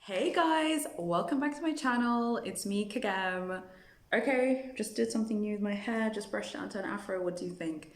Hey guys, welcome back to my channel. It's me, Kagam. Okay, just did something new with my hair, just brushed it onto an afro. What do you think?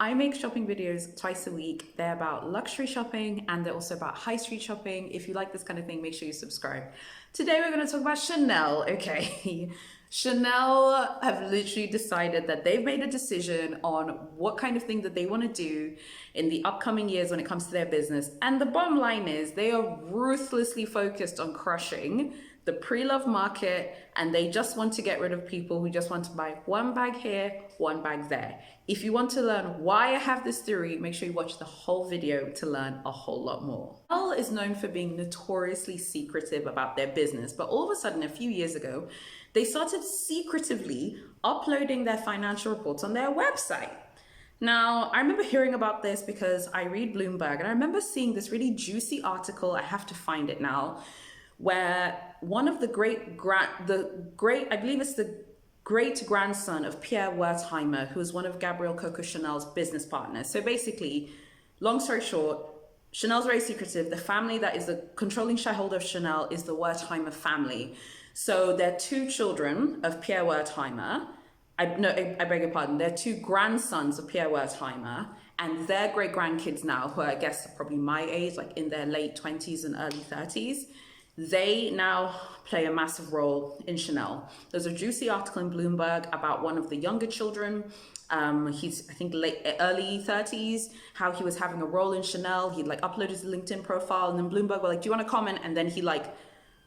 I make shopping videos twice a week. They're about luxury shopping and they're also about high street shopping. If you like this kind of thing, make sure you subscribe. Today we're going to talk about Chanel, okay? Chanel have literally decided that they've made a decision on what kind of thing that they want to do in the upcoming years when it comes to their business. And the bottom line is they are ruthlessly focused on crushing the pre-love market, and they just want to get rid of people who just want to buy one bag here, one bag there. If you want to learn why I have this theory, make sure you watch the whole video to learn a whole lot more. Chanel is known for being notoriously secretive about their business, but all of a sudden, a few years ago, they started secretively uploading their financial reports on their website. Now, I remember hearing about this because I read Bloomberg, and I remember seeing this really juicy article, I have to find it now, where one of the I believe it's the great grandson of Pierre Wertheimer, who is one of Gabrielle Coco Chanel's business partners. So basically, long story short, Chanel's very secretive. The family that is the controlling shareholder of Chanel is the Wertheimer family. So they're two children of Pierre Wertheimer. I beg your pardon. They're two grandsons of Pierre Wertheimer, and their great grandkids now, who I guess are probably my age, like in their late 20s and early 30s. They now play a massive role in Chanel. There's a juicy article in Bloomberg about one of the younger children. He's, I think, early 30s, how he was having a role in Chanel. He'd like uploaded his LinkedIn profile, and then Bloomberg were like, do you want to comment? And then he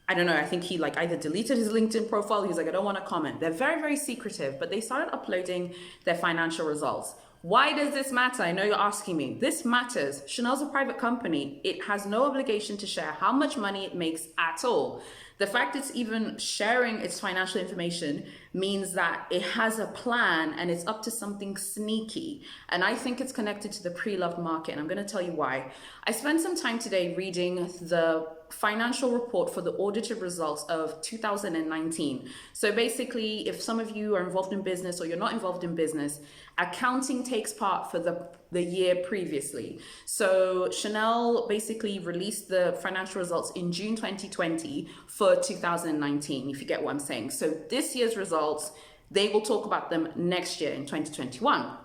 I don't know, I think he either deleted his LinkedIn profile. He was like, I don't want to comment. They're very, very secretive, but they started uploading their financial results. Why does this matter? I know you're asking me. This matters. Chanel's a private company. It has no obligation to share how much money it makes at all. The fact it's even sharing its financial information means that it has a plan and it's up to something sneaky. And I think it's connected to the pre-loved market. And I'm going to tell you why. I spent some time today reading the financial report for the audited results of 2019. So basically, if some of you are involved in business or you're not involved in business, accounting takes part for the year previously. So Chanel basically released the financial results in June 2020 for 2019, if you get what I'm saying. So this year's results, they will talk about them next year in 2021.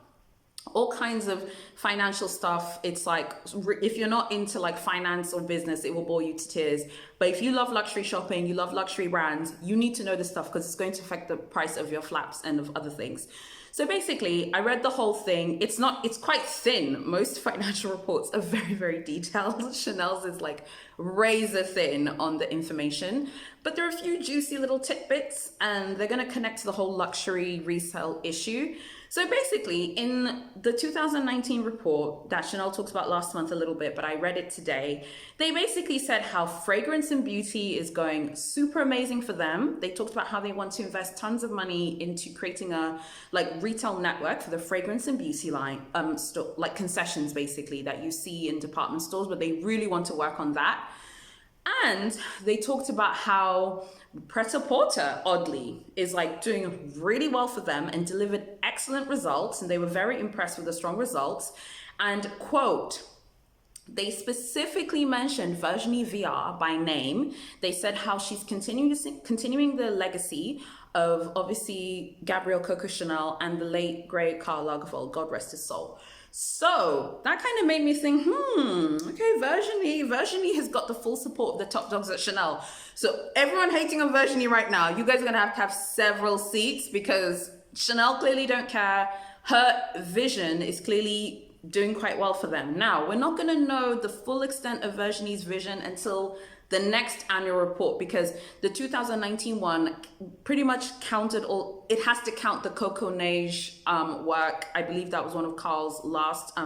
All kinds of financial stuff. It's like, if you're not into like finance or business, it will bore you to tears. But if you love luxury shopping, you love luxury brands, you need to know this stuff because it's going to affect the price of your flaps and of other things. So basically, I read the whole thing. It's quite thin. Most financial reports are very, very detailed. Chanel's is like razor thin on the information, but there are a few juicy little tidbits and they're going to connect to the whole luxury resale issue. So basically, in the 2019 report that Chanel talked about last month a little bit, but I read it today, they basically said how fragrance and beauty is going super amazing for them. They talked about how they want to invest tons of money into creating a retail network for the fragrance and beauty line, like concessions basically that you see in department stores, but they really want to work on that. And they talked about how Pret-a-Porter, oddly, is like doing really well for them and delivered excellent results. And they were very impressed with the strong results. And quote, they specifically mentioned Virginie Viard by name. They said how she's continuing the legacy of obviously Gabrielle Coco Chanel and the late great Karl Lagerfeld, God rest his soul. So that kind of made me think, okay, Virginie has got the full support of the top dogs at Chanel. So everyone hating on Virginie right now, you guys are gonna have several seats because Chanel clearly don't care. Her vision is clearly doing quite well for them. Now, we're not gonna know the full extent of Virginie's vision until the next annual report, because the 2019 one pretty much counted all, it has to count the Coco Neige work. I believe that was one of Carl's last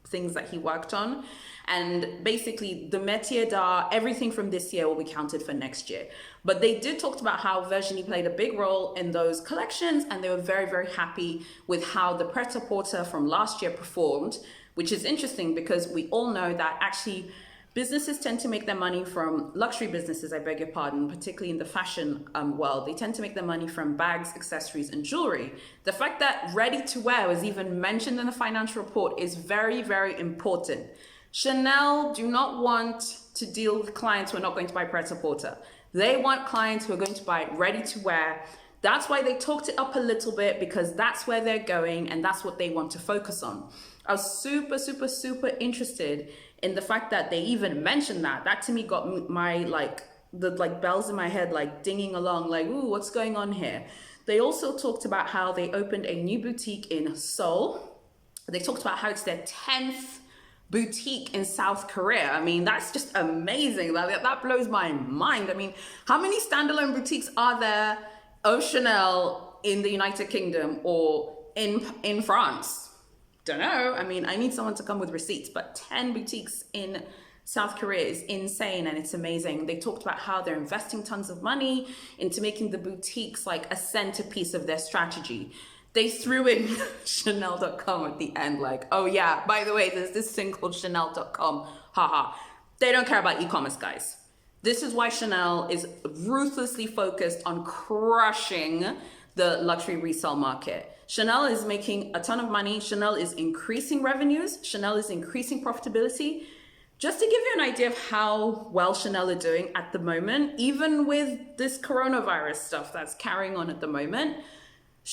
things that he worked on. And basically the métier d'art, everything from this year will be counted for next year. But they did talk about how Virginie played a big role in those collections, and they were very, very happy with how the Pret-a-Porter from last year performed, which is interesting because we all know that actually businesses tend to make their money from luxury businesses, I beg your pardon, particularly in the fashion world. They tend to make their money from bags, accessories, and jewelry. The fact that ready to wear was even mentioned in the financial report is very, very important. Chanel do not want to deal with clients who are not going to buy Pret-a-Porter. They want clients who are going to buy ready to wear. That's why they talked it up a little bit, because that's where they're going and that's what they want to focus on. I was super, super, super interested in the fact that they even mentioned that. That to me got my the bells in my head like dinging along, like, ooh, what's going on here? They also talked about how they opened a new boutique in Seoul. They talked about how it's their 10th boutique in South Korea. I mean, that's just amazing. That blows my mind. I mean, how many standalone boutiques are there of Chanel in the United Kingdom or in France? Don't know. I mean, I need someone to come with receipts, but 10 boutiques in South Korea is insane and it's amazing. They talked about how they're investing tons of money into making the boutiques like a centerpiece of their strategy. They threw in Chanel.com at the end, like, oh yeah, by the way, there's this thing called Chanel.com, haha. They don't care about e-commerce, guys. This is why Chanel is ruthlessly focused on crushing the luxury resale market. Chanel is making a ton of money. Chanel is increasing revenues. Chanel is increasing profitability. Just to give you an idea of how well Chanel are doing at the moment, even with this coronavirus stuff that's carrying on at the moment,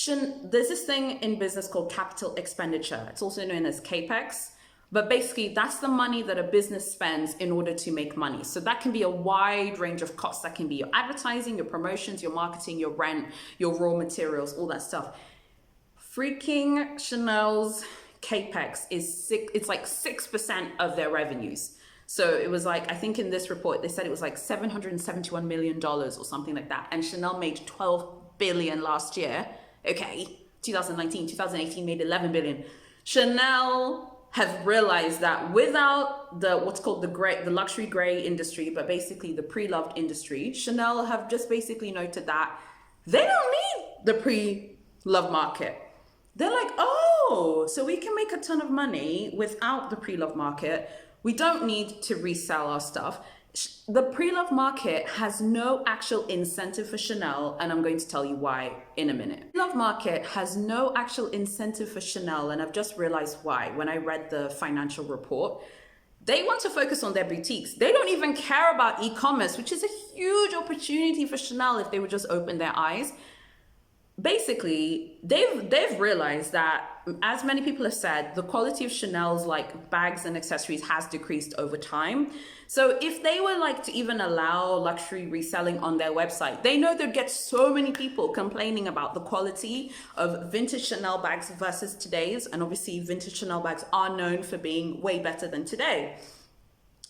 there's this thing in business called capital expenditure. It's also known as CAPEX. But basically, that's the money that a business spends in order to make money. So that can be a wide range of costs. That can be your advertising, your promotions, your marketing, your rent, your raw materials, all that stuff. Freaking Chanel's CAPEX it's like 6% of their revenues. So it was like, I think in this report, they said it was like $771 million or something like that. And Chanel made 12 billion last year. Okay, 2019, 2018 made 11 billion. Chanel have realized that without the what's called the luxury gray industry, but basically the pre-loved industry, Chanel have just basically noted that they don't need the pre-loved market. They're like, oh, so we can make a ton of money without the pre-loved market. We don't need to resell our stuff. The pre-loved market has no actual incentive for Chanel, and I'm going to tell you why in a minute. The pre-loved market has no actual incentive for Chanel, and I've just realized why when I read the financial report. They want to focus on their boutiques. They don't even care about e-commerce, which is a huge opportunity for Chanel if they would just open their eyes. Basically, they've realized that, as many people have said, the quality of Chanel's like bags and accessories has decreased over time. So if they were like to even allow luxury reselling on their website, they know they'd get so many people complaining about the quality of vintage Chanel bags versus today's. And obviously vintage Chanel bags are known for being way better than today.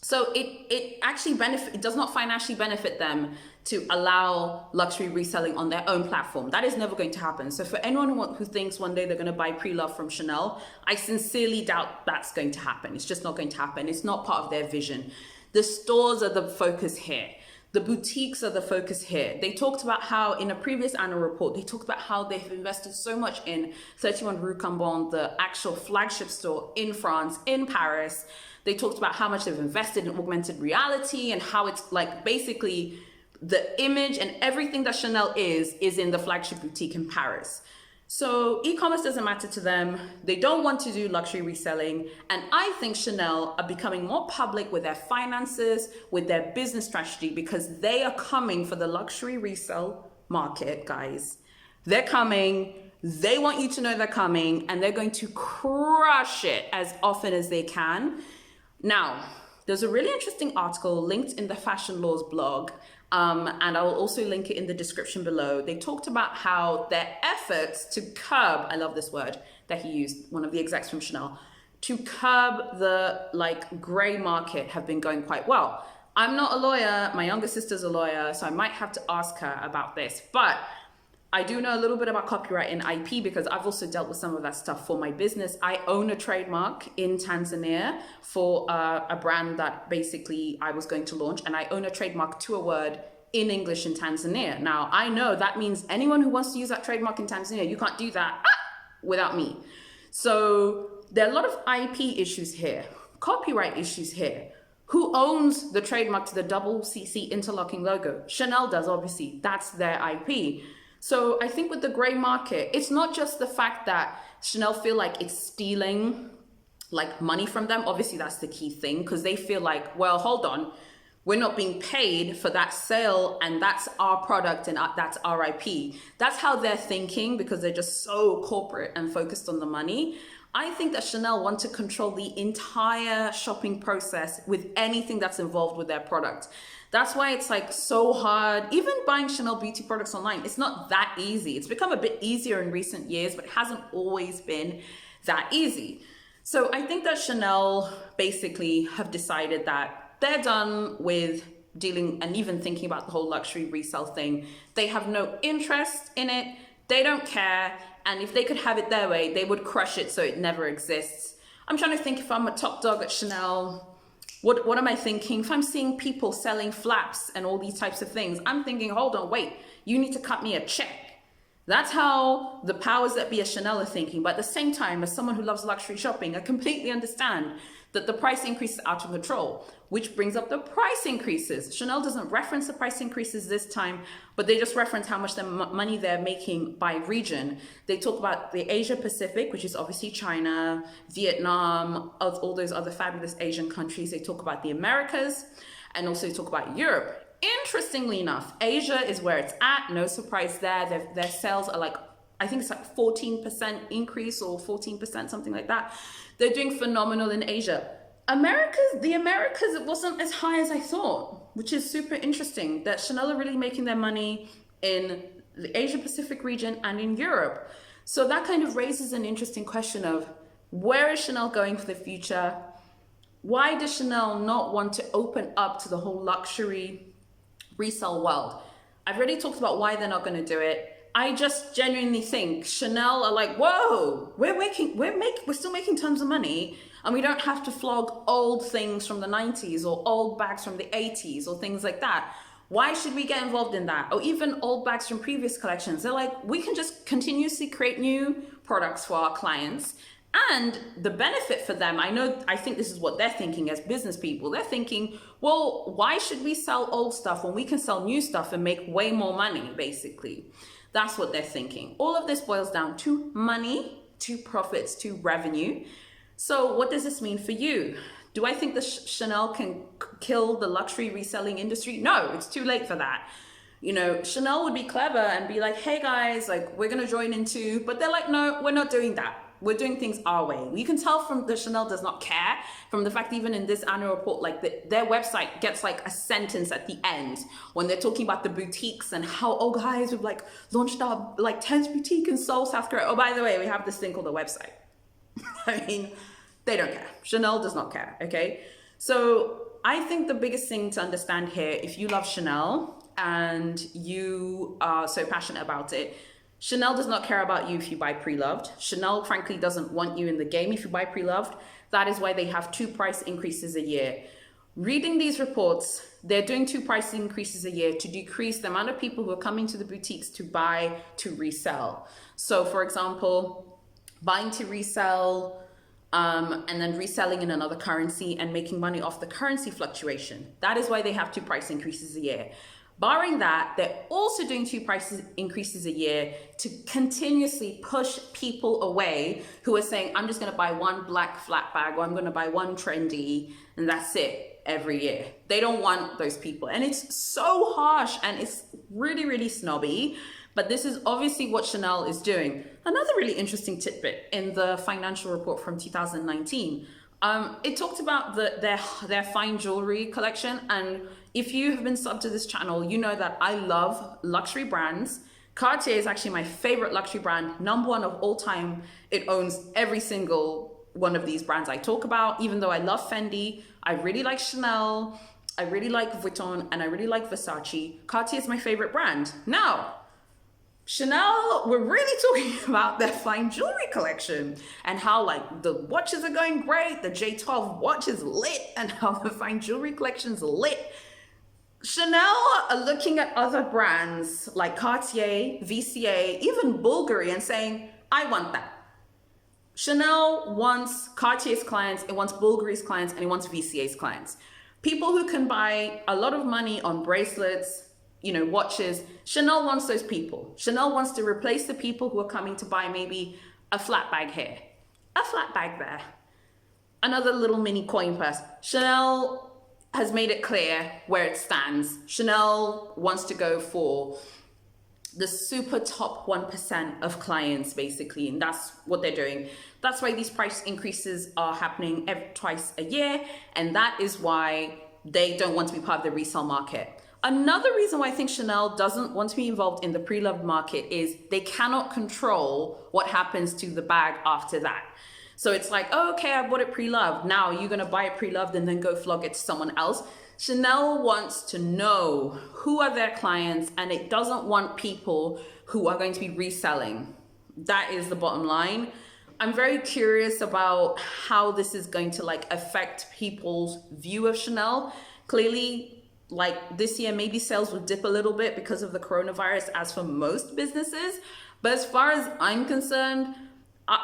So it actually it does not financially benefit them to allow luxury reselling on their own platform. That is never going to happen. So for anyone who thinks one day they're going to buy pre-love from Chanel, I sincerely doubt that's going to happen. It's just not going to happen. It's not part of their vision. The stores are the focus here. The boutiques are the focus here. They talked about how in a previous annual report, they talked about how they've invested so much in 31 Rue Cambon, the actual flagship store in France, in Paris. They talked about how much they've invested in augmented reality and how it's like basically the image and everything that Chanel is in the flagship boutique in Paris. So e-commerce doesn't matter to them. They don't want to do luxury reselling. And I think Chanel are becoming more public with their finances, with their business strategy, because they are coming for the luxury resale market, guys. They're coming. They want you to know they're coming, and they're going to crush it as often as they can. Now, there's a really interesting article linked in the Fashion Laws blog, and I will also link it in the description below. They talked about how their efforts to curb, I love this word that he used, one of the execs from Chanel, to curb the like gray market have been going quite well. I'm not a lawyer, my younger sister's a lawyer, so I might have to ask her about this, but I do know a little bit about copyright and IP because I've also dealt with some of that stuff for my business. I own a trademark in Tanzania for a brand that basically I was going to launch, and I own a trademark to a word in English in Tanzania. Now, I know that means anyone who wants to use that trademark in Tanzania, you can't do that without me. So there are a lot of IP issues here, copyright issues here. Who owns the trademark to the double CC interlocking logo? Chanel does, obviously. That's their IP. So I think with the gray market, it's not just the fact that Chanel feel like it's stealing like money from them. Obviously, that's the key thing, because they feel like, well, hold on, we're not being paid for that sale, and that's our product, and that's our IP. That's how they're thinking, because they're just so corporate and focused on the money. I think that Chanel want to control the entire shopping process with anything that's involved with their product. That's why it's like so hard. Even buying Chanel beauty products online, it's not that easy. It's become a bit easier in recent years, but it hasn't always been that easy. So I think that Chanel basically have decided that they're done with dealing and even thinking about the whole luxury resale thing. They have no interest in it. They don't care. And if they could have it their way, they would crush it so it never exists. I'm trying to think, if I'm a top dog at Chanel, what am I thinking? If I'm seeing people selling flaps and all these types of things, I'm thinking, hold on, wait, you need to cut me a check. That's how the powers that be at Chanel are thinking. But at the same time, as someone who loves luxury shopping, I completely understand that the price increase is out of control, which brings up the price increases. Chanel doesn't reference the price increases this time, but they just reference how much money they're making by region. They talk about the Asia Pacific, which is obviously China, Vietnam, all those other fabulous Asian countries. They talk about the Americas, and also talk about Europe. Interestingly enough, Asia is where it's at. No surprise there. Their sales are like, I think it's like 14% increase or 14%, something like that. They're doing phenomenal in Asia. The Americas, it wasn't as high as I thought, which is super interesting that Chanel are really making their money in the Asia Pacific region and in Europe. So that kind of raises an interesting question of, where is Chanel going for the future? Why does Chanel not want to open up to the whole luxury resale world? I've already talked about why they're not going to do it. I just genuinely think Chanel are like, whoa, we're still making tons of money, and we don't have to flog old things from the 90s or old bags from the 80s or things like that. Why should we get involved in that? Or even old bags from previous collections. They're like, we can just continuously create new products for our clients. And the benefit for them, I think this is what they're thinking as business people. They're thinking, well, why should we sell old stuff when we can sell new stuff and make way more money, basically? That's what they're thinking. All of this boils down to money, to profits, to revenue. So what does this mean for you? Do I think that Chanel can kill the luxury reselling industry? No, it's too late for that. You know, Chanel would be clever and be like, hey guys, like, we're going to join in too. But they're like, no, we're not doing that. We're doing things our way. You can tell from the Chanel does not care, from the fact even in this annual report, like their website gets like a sentence at the end when they're talking about the boutiques and how, oh guys, we've like launched our like 10th boutique in Seoul, South Korea. Oh, by the way, we have this thing called a website. I mean, they don't care. Chanel does not care, okay? So I think the biggest thing to understand here, if you love Chanel and you are so passionate about it, Chanel does not care about you if you buy pre-loved. Chanel, frankly, doesn't want you in the game if you buy pre-loved. That is why they have 2 price increases a year. Reading these reports, they're doing 2 price increases a year to decrease the amount of people who are coming to the boutiques to buy to resell. So, for example, buying to resell and then reselling in another currency and making money off the currency fluctuation. That is why they have 2 price increases a year. Barring that, they're also doing 2 price increases a year to continuously push people away who are saying, I'm just going to buy one black flat bag, or I'm going to buy one trendy, and that's it every year. They don't want those people. And it's so harsh and it's really, really snobby. But this is obviously what Chanel is doing. Another really interesting tidbit in the financial report from 2019. It talked about their fine jewelry collection, and if you have been subbed to this channel, you know that I love luxury brands. Cartier is actually my favorite luxury brand, #1 of all time. It owns every single one of these brands I talk about. Even though I love Fendi, I really like Chanel, I really like Vuitton, and I really like Versace. Cartier is my favorite brand. Now, Chanel, we're really talking about their fine jewelry collection and how like the watches are going great, the J12 watch is lit, and how the fine jewelry collection's lit. Chanel are looking at other brands like Cartier, VCA, even Bulgari, and saying, I want that. Chanel wants Cartier's clients, it wants Bulgari's clients, and it wants VCA's clients. People who can buy a lot of money on bracelets, you know, watches. Chanel wants those people. Chanel wants to replace the people who are coming to buy maybe a flat bag here, a flat bag there, another little mini coin purse. Chanel has made it clear where it stands. Chanel wants to go for the super top 1% of clients, basically, and that's what they're doing. That's why these price increases are happening twice a year, and that is why they don't want to be part of the resale market. Another reason why I think Chanel doesn't want to be involved in the pre-loved market is they cannot control what happens to the bag after that. So it's like, oh, okay, I bought it pre-loved. Now you're gonna buy it pre-loved and then go flog it to someone else. Chanel wants to know who are their clients, and it doesn't want people who are going to be reselling. That is the bottom line. I'm very curious about how this is going to like affect people's view of Chanel. Clearly, like this year, maybe sales will dip a little bit because of the coronavirus, as for most businesses. But as far as I'm concerned,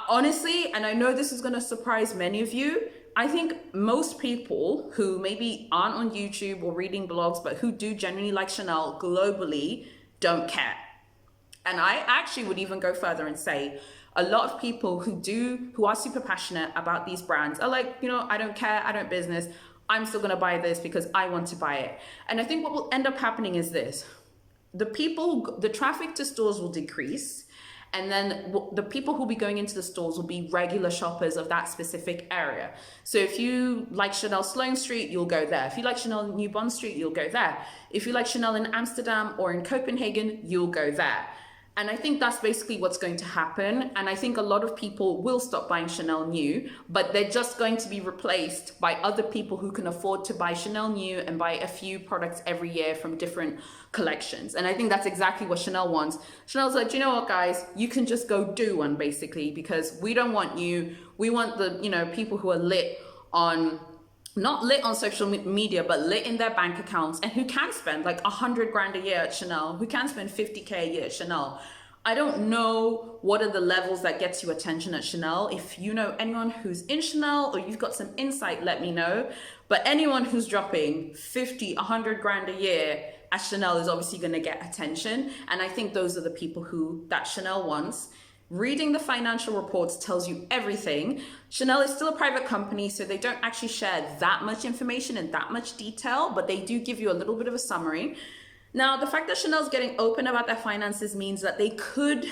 honestly, and I know this is going to surprise many of you, I think most people who maybe aren't on YouTube or reading blogs, but who do genuinely like Chanel globally, don't care. And I actually would even go further and say a lot of people who are super passionate about these brands are like, you know, I don't care, I don't business, I'm still gonna buy this because I want to buy it. And I think what will end up happening is this: the traffic to stores will decrease, and then the people who'll be going into the stores will be regular shoppers of that specific area. So if you like Chanel Sloane Street, you'll go there. If you like Chanel New Bond Street, you'll go there. If you like Chanel in Amsterdam or in Copenhagen, you'll go there. And I think that's basically what's going to happen. And I think a lot of people will stop buying Chanel New, but they're just going to be replaced by other people who can afford to buy Chanel New and buy a few products every year from different collections. And I think that's exactly what Chanel wants. Chanel's like, you know what, guys, you can just go do one, basically, because we don't want you. We want the, you know, people who are lit on, not lit on social media, but lit in their bank accounts, and who can spend like 100 grand a year at Chanel, who can spend 50K a year at Chanel. I don't know what are the levels that gets you attention at Chanel. If you know anyone who's in Chanel or you've got some insight, let me know. But anyone who's dropping 50, 100 grand a year at Chanel is obviously gonna get attention. And I think those are the people that Chanel wants. Reading the financial reports tells you everything. Chanel is still a private company, so they don't actually share that much information in that much detail, but they do give you a little bit of a summary. Now, the fact that Chanel's getting open about their finances means that they could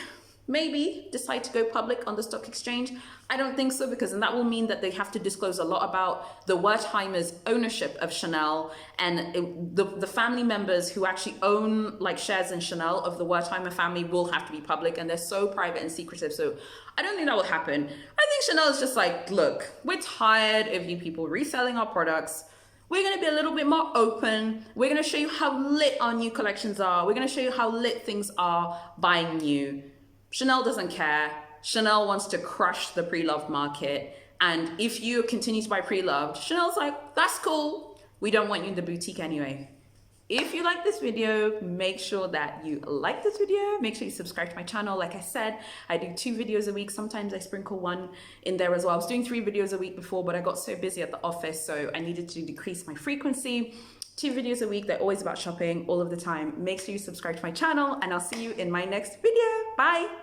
maybe decide to go public on the stock exchange. I don't think so, because then that will mean that they have to disclose a lot about the Wertheimers' ownership of Chanel, and the family members who actually own like shares in Chanel of the Wertheimer family will have to be public, and they're so private and secretive. So I don't think that will happen. I think Chanel is just like, look, we're tired of you people reselling our products. We're going to be a little bit more open. We're going to show you how lit our new collections are. We're going to show you how lit things are buying new. Chanel doesn't care. Chanel wants to crush the pre-loved market. And if you continue to buy pre-loved, Chanel's like, that's cool. We don't want you in the boutique anyway. If you like this video, make sure that you like this video. Make sure you subscribe to my channel. Like I said, I do 2 videos a week. Sometimes I sprinkle one in there as well. I was doing 3 videos a week before, but I got so busy at the office, so I needed to decrease my frequency. 2 videos a week. They're always about shopping all of the time. Make sure you subscribe to my channel, and I'll see you in my next video. Bye.